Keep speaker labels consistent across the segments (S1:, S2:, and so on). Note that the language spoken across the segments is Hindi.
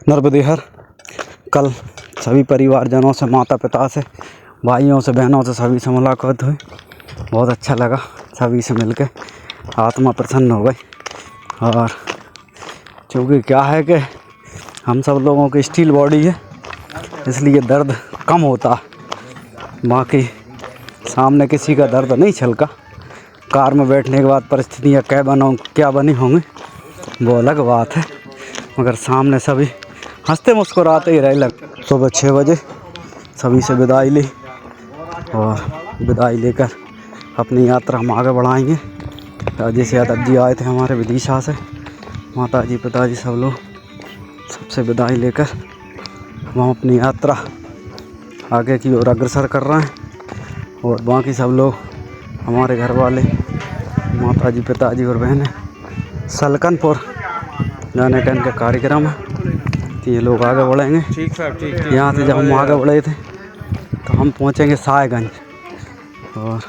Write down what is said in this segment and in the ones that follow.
S1: नर्मदेहर कल सभी परिवारजनों से, माता पिता से, भाइयों से, बहनों से, सभी से मुलाकात हुई। बहुत अच्छा लगा सभी से मिलके, आत्मा प्रसन्न हो गई। और क्योंकि क्या है कि हम सब लोगों की स्टील बॉडी है, इसलिए दर्द कम होता। बाकी सामने किसी का दर्द नहीं छलका। कार में बैठने के बाद परिस्थितियाँ क्या बनी होंगी वो अलग बात है, मगर सामने सभी हंसते मुस्कुराते ही रहे। लग सुबह 6 बजे सभी से विदाई ली और विदाई लेकर अपनी यात्रा हम आगे बढ़ाएंगे। दादी से यादव जी आए थे हमारे विदिशा से, माता जी पिताजी सब लोग, सबसे विदाई लेकर हम अपनी यात्रा आगे की ओर अग्रसर कर रहे हैं। और बाकी सब लोग हमारे घर वाले, माता जी पिताजी और बहनें सलकनपुर जाने का इनका कार्यक्रम है, तो ये लोग आगे बढ़ेंगे। यहाँ से जब हम आगे बढ़े थे तो हम पहुँचेंगे साहेगंज, और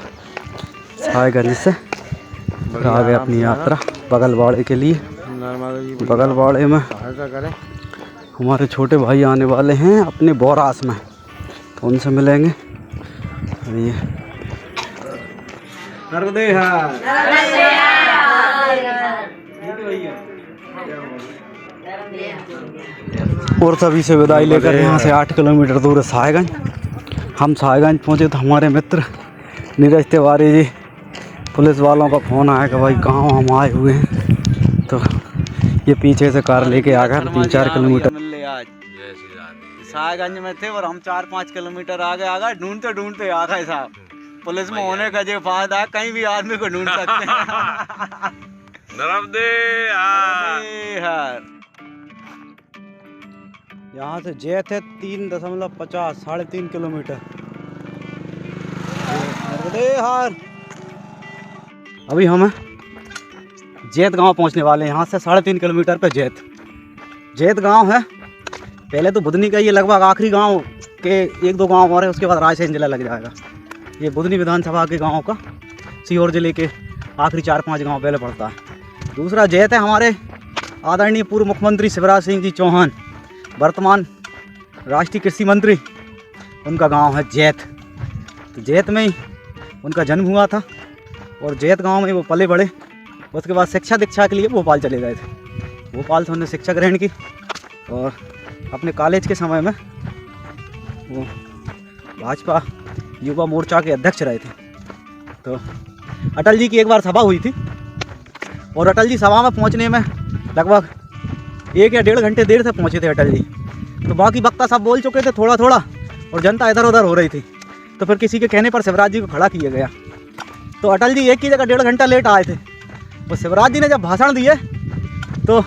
S1: साहेगंज से फिर आगे अपनी यात्रा बगलवाड़े के लिए। बगलवाड़े में हमारे छोटे भाई आने वाले हैं अपने बोरास में, तो उनसे मिलेंगे। ये और सभी से विदाई लेकर यहाँ से 8 किलोमीटर दूर है साहेगंज। हम साहेगंज पहुँचे तो हमारे मित्र नीरज तिवारी जी, पुलिस वालों का फ़ोन आया कि भाई कहाँ हम आए हुए हैं। तो ये पीछे से कार लेके आ गए 3-4 किलोमीटर। आज साहेगंज में थे और हम 4-5 किलोमीटर आगे आ गए, ढूंढते ढूंढते आ गए साहब। पुलिस में होने का जो फायदा है, कहीं भी आदमी को ढूंढ सकते हैं। यहाँ से जैत है 3.50 3.5 किलोमीटर। अभी हम जैत गांव पहुंचने वाले हैं। यहाँ से 3.5 किलोमीटर पे जैत गांव है। पहले तो बुधनी का ये लगभग आखिरी गांव के 1-2 गांव और है, उसके बाद रायसेन जिला लग जाएगा। ये बुधनी विधानसभा के गांव का सीहोर जिले के आखिरी 4-5 गांव पहले पड़ता है। दूसरा जैत है हमारे आदरणीय पूर्व मुख्यमंत्री शिवराज सिंह जी चौहान, वर्तमान राष्ट्रीय कृषि मंत्री, उनका गांव है जैत। तो जैत में ही उनका जन्म हुआ था और जैत गांव में वो पले बढ़े। उसके बाद शिक्षा दीक्षा के लिए भोपाल चले गए थे। भोपाल से उन्होंने शिक्षा ग्रहण की और अपने कॉलेज के समय में वो भाजपा युवा मोर्चा के अध्यक्ष रहे थे। तो अटल जी की एक बार सभा हुई थी और अटल जी सभा में पहुंचने में लगभग 1 या 1.5 घंटे देर से पहुंचे थे अटल जी। तो बाकी वक्ता सब बोल चुके थे थोड़ा थोड़ा और जनता इधर उधर हो रही थी। तो फिर किसी के कहने पर शिवराज जी को खड़ा किया गया। तो अटल जी एक की जगह 1.5 घंटा लेट आए थे। और शिवराज जी ने जब भाषण दिए तो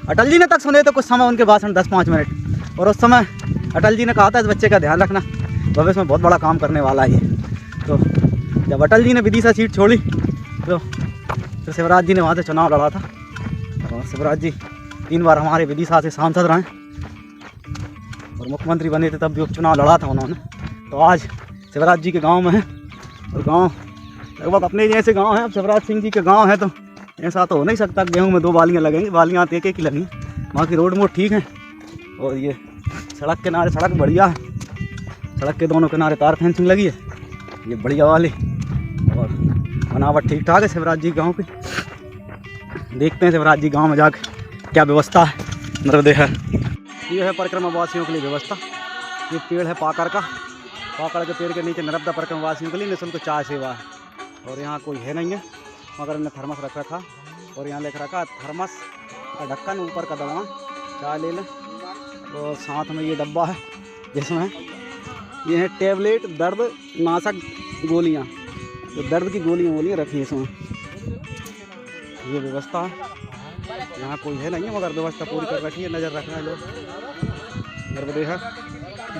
S1: अटल जी ने तक सुने थे कुछ समय उनके भाषण 10-5 मिनट। और उस समय अटल जी ने कहा था इस बच्चे का ध्यान रखना, भविष्य में बहुत बड़ा काम करने वाला है। तो जब अटल जी ने विदिशा सीट छोड़ी तो फिर शिवराज जी ने वहाँ से चुनाव लड़ा था। और शिवराज जी 3 बार हमारे विदिशा से सांसद रहे और मुख्यमंत्री बने थे, तब भी उपचुनाव लड़ा था उन्होंने। तो आज शिवराज जी के गांव में है और गांव लगभग अपने जैसे गांव है। अब शिवराज सिंह जी के गांव है तो ऐसा तो हो नहीं सकता गेहूं में 2 बालियाँ लगेंगी, बालियाँ तो एक ही लगेंगी। बाकी रोड मोड ठीक है और ये सड़क किनारे सड़क बढ़िया है। सड़क के दोनों किनारे तार फेंसिंग लगी है, ये बढ़िया वाली, और बनावट ठीक ठाक है शिवराज जी गाँव की। देखते हैं शिवराज जी गाँव में जाकर क्या व्यवस्था है। नर्मदेहर ये है परिक्रमा वासियों के लिए व्यवस्था। ये पेड़ है पाकड़ का, पाकड़ के पेड़ के नीचे नर्मदा परिक्रमा वासियों के लिए निःशुल्क चाय सेवा है। और यहाँ कोई है नहीं है, मगर इन्हें थर्मस रख रखा और यहाँ लिख रखा थर्मस का ढक्कन ऊपर का दबाएं, चाय ले लें। और साथ में ये डब्बा है जिसमें ये है टेबलेट दर्द नाशक गोलियाँ, तो दर्द की गोलियाँ रखी है इसमें। ये व्यवस्था है। यहाँ कोई है नहीं है, मगर व्यवस्था पूरी कर रखी है, नज़र रख रहे हैं लोग। नर्मदेहर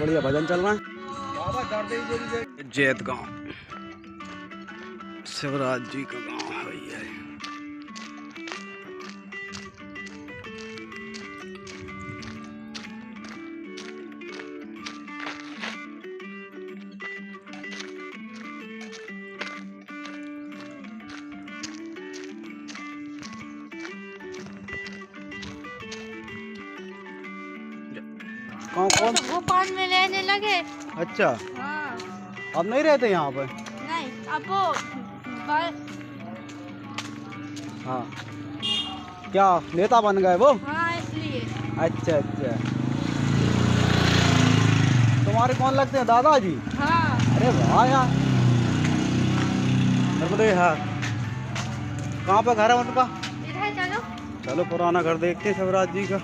S1: बढ़िया भजन चल रहा है। जैत गांव शिवराज जी का गांव है ये। कौन
S2: भोपाल में रहने लगे।
S1: अच्छा,
S2: हाँ।
S1: अब नहीं रहते यहाँ पे?
S2: नहीं, अब वो
S1: हाँ, क्या नेता बन गए वो?
S2: हाँ, इसलिए।
S1: अच्छा अच्छा, तुम्हारे कौन लगते हैं? दादाजी?
S2: हाँ।
S1: अरे वाह यार, नर्मदे हाँ। कहाँ पे घर है उनका?
S2: इधर चलो।
S1: चलो पुराना घर देखते हैं शिवराज जी का।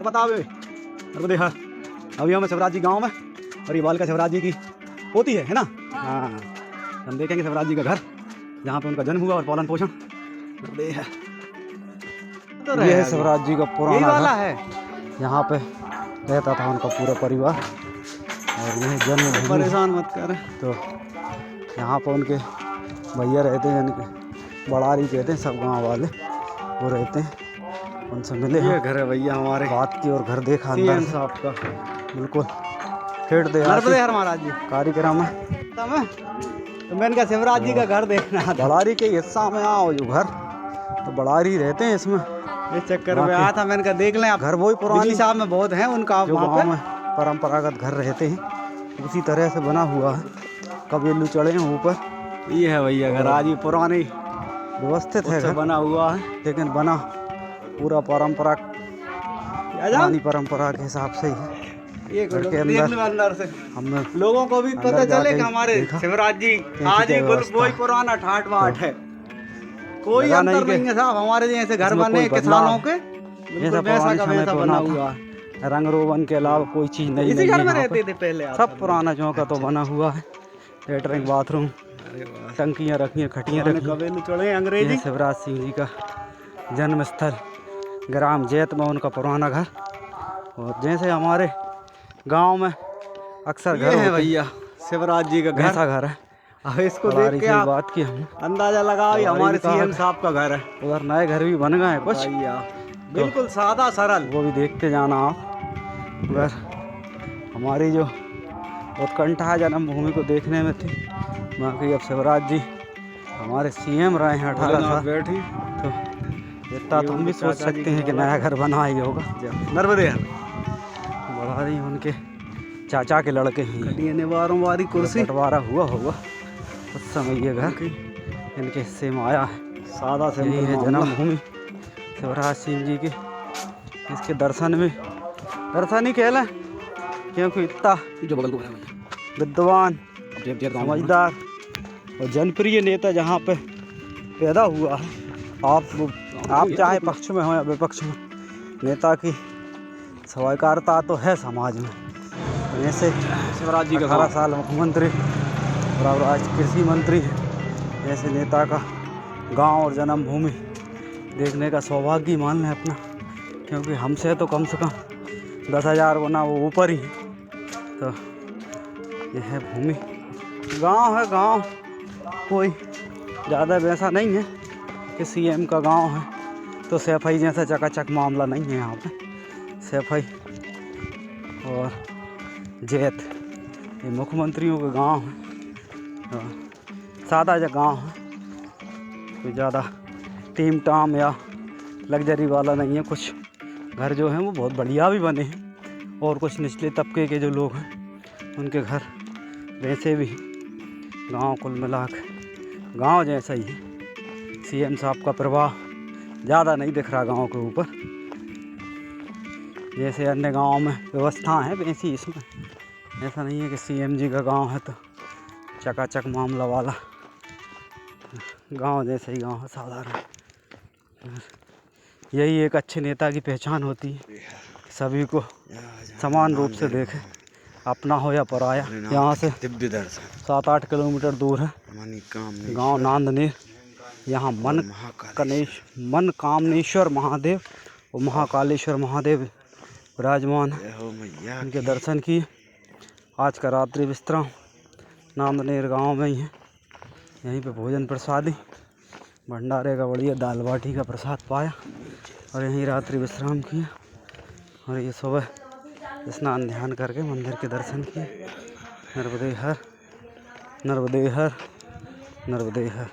S1: बताओ नर्मदे हाँ, अभी हम शिवराज जी गांव में, और ये बालिका शिवराज जी की होती है ना? हाँ, हम देखेंगे शिवराज जी का घर, जहाँ पे उनका जन्म हुआ और पालन पोषण। नर्मदे हाँ, ये है शिवराज जी का पुराना वाला है। यहाँ पे रहता था उनका पूरा परिवार, और यही जन्म। परेशान मत कर। तो यहाँ पर उनके भैया रहते हैं, जिनके बड़ारी कहते हैं, सब गांव वाले वो रहते हैं, उनसे मिले। ये घर है भैया हमारे, बात की और घर देखा अंदर से आपका बिल्कुल खेड़ दे यार महाराज जी कार्यक्रम है। तो मैंने कहा शिवराज जी का घर देखना, बड़ारी के हिस्सा में आओ जो घर, तो बड़ारी रहते हैं इसमें, इस चक्कर में आया था। मैंने कहा देख लें आप, घर वही पुरानी साहब में बहुत है उनका, जो गाँव में परंपरागत घर रहते हैं उसी तरह से बना हुआ है। कबीलू चढ़े हैं ऊपर। ये है भैया घर, आज ये पुरानी व्यवस्थित है घर, बना हुआ है, लेकिन बना पूरा परंपरा, पुरानी परंपरा के हिसाब से ही है। ये घर के अंदर से हमने लोगों को भी पता चले कि हमारे शिवराज जी आज ही वही पुराना ठाट बाट है, कोई अंतर नहीं है साहब। हमारे जैसे घर बने किसानों के, वैसा का वैसा बना हुआ है, रंग रोगन के अलावा कोई चीज नहीं। इसी घर में रहते थे पहले, सब पुराना चौका तो बना हुआ है, लेटरिन बाथरूम, टंकियाँ रखी हैं, खटियाँ रखी हैं। अंग्रेजी शिवराज सिंह जी का जन्म स्थल ग्राम जैत में उनका पुराना घर, और जैसे हमारे गांव में अक्सर घर है भैया शिवराज जी का घर, ऐसा घर है। अब इसको देख के आप बात की हम अंदाजा लगाओ, हमारे सीएम साहब का घर है। उधर नए घर भी बन गए हैं कुछ, बिल्कुल सादा सरल, वो भी देखते जाना आप। उधर हमारी जो उत्कंठा जन्मभूमि को देखने में थी, बाकी अब शिवराज जी हमारे सीएम रहे हैं 18 साल, तो इतना तो हम भी सोच सकते हैं कि नया घर बना ही होगा। नर्मदे बढ़ा रही उनके चाचा के लड़के हैं, वारी कुर्सी बंटवारा हुआ होगा उस समय, ये घर इनके हिस्से में आया है। सादा से यही है जन्मभूमि शिवराज सिंह जी की। इसके दर्शन ही कह लें, क्योंकि इतना जो बगल विद्वान, समझदार और जनप्रिय नेता जहाँ पे पैदा हुआ है, आप चाहे पक्ष में हो या विपक्ष में, नेता की स्वीकारता तो है समाज में। तो ऐसे शिवराज जी का 18 साल मुख्यमंत्री और आज कृषि मंत्री है, ऐसे नेता का गांव और जन्मभूमि देखने का सौभाग्य मान लें अपना, क्योंकि हमसे तो कम से कम 10,000 गुना वो ऊपर ही। तो यह है भूमि, गांव है, गांव कोई ज़्यादा वैसा नहीं है कि सीएम का गांव है तो सफाई जैसा चकाचक मामला नहीं है। यहाँ पे सफाई और जैत ये मुख्यमंत्रियों के गांव है, सादा जा गांव है, कोई ज़्यादा टीम टाम या लग्जरी वाला नहीं है। कुछ घर जो हैं वो बहुत बढ़िया भी बने हैं, और कुछ निचले तबके के जो लोग हैं उनके घर वैसे भी गांव कुल मिला के गाँव जैसा ही है। सीएम साहब का प्रभाव ज़्यादा नहीं दिख रहा गांव के ऊपर, जैसे अन्य गाँव में व्यवस्था है वैसी इसमें ऐसा नहीं है कि सीएम जी का गांव है तो चकाचक मामला वाला। गांव जैसे ही गांव है, साधारण। यही एक अच्छे नेता की पहचान होती है, सभी को समान रूप से देखे, अपना हो या पराया। यहाँ से 7-8 किलोमीटर दूर है गांव नांदनेर। यहाँ मन कामनेश्वर महादेव और महाकालेश्वर महादेव विराजमान है, उनके दर्शन किए। आज का रात्रि विश्राम नांदनेर गांव में ही है, यहीं पे भोजन प्रसादी भंडारे का बढ़िया दाल बाटी का प्रसाद पाया और यहीं रात्रि विश्राम किया। और ये सुबह स्नान ध्यान करके मंदिर के दर्शन किए। नर्मदे हर, नर्मदे हर, नर्मदे हर।